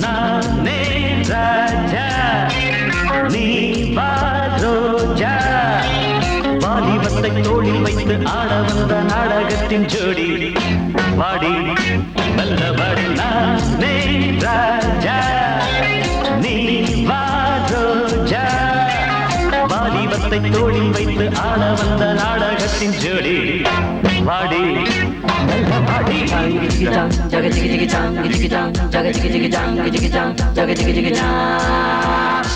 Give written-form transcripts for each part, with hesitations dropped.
நானே ராஜா நீ வா ரோஜா வாலிபத்தை தோளில் வைத்து ஆட வந்த நாடகத்தின் ஜோடி வாடி வல்லவாடி நானே ராஜா நீ வா ரோஜா வாலிபத்தை தோளில் வைத்து ஆட வந்த நாடகத்தின் ஜோடி வாடி வல்லவாடி jaga jigi jigi jang jigi jang jaga jigi jigi jang jigi jang jaga jigi jigi jang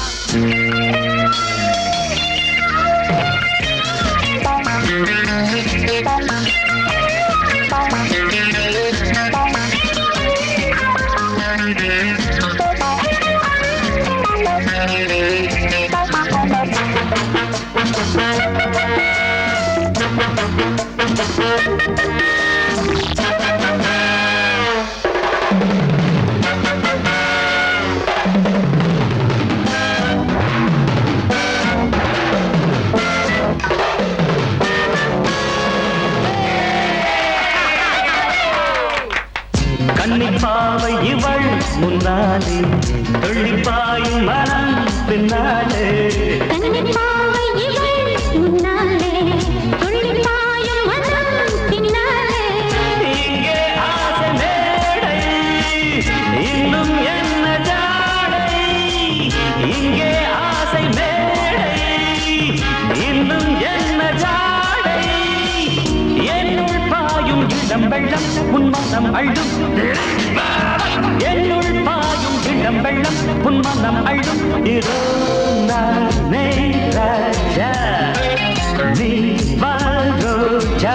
கன்னிப்பாவை இவள் முன்னாலே தொழிப்பாயும் மனம் பின்னாலே கன்னிப்பாவை இவள் முன்னாலே தொழிப்பாயும் மனம் பின்னாலே இங்கே ஆசை மேடை இன்னும் என்ன ஜாடை இங்கே ஆசை மேடை இன்னும் என்ன ஜாடை என்னுள் பாயும் இளம் வெள்ளம் உன்மனம் அழும் என்னுள் பாயும் இளம் வெள்ளம் உன்மனம் அழும் இதோ நானே ராஜா நீ வா ரோஜா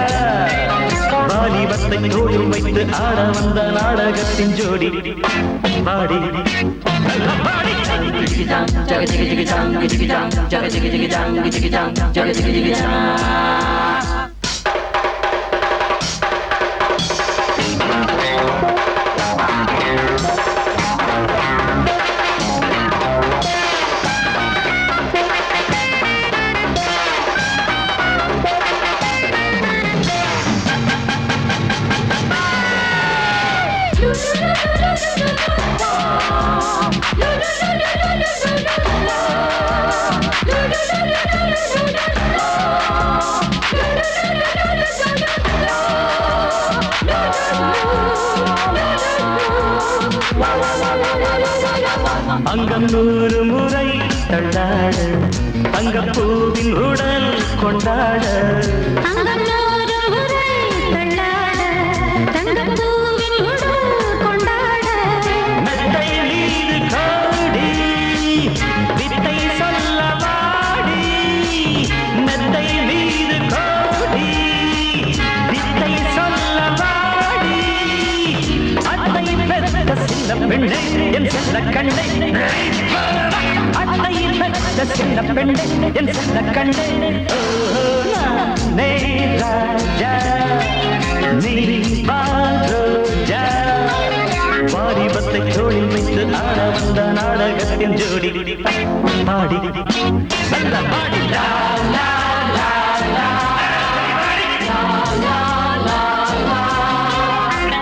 வாலிபத்தை தோளில் வைத்து ஆட வந்த நாடகத்தின் ஜோடி பாடி பாடி jigi jang jaga jigi jigi jang jigi jang jaga jigi jigi jang jigi jang jaga jigi jigi jang அங்கம் 100 முறை தள்ளாட தங்கப்பூவின் உடல் கொண்டாட அங்கம் 100 முறை தள்ளாட தங்கப்பூவின் உடல் கொண்டாட மெத்தை மீது கோடி வித்தை சொல்ல வாடி மெத்தை மீது கோடி வித்தை சொல்ல வாடி அத்தை பெற்ற சின்ன பெண்ணை என் செல்ல கண்ணை அத்தை பெற்ற சின்ன பெண்ணை என் செல்ல கண்ணை நானே ராஜா நீ வா ரோஜா வாலிபத்தை தோளில் வைத்து ஆட வந்த நாடகத்தின் ஜோடி பாடி நல்ல பாடி லா லா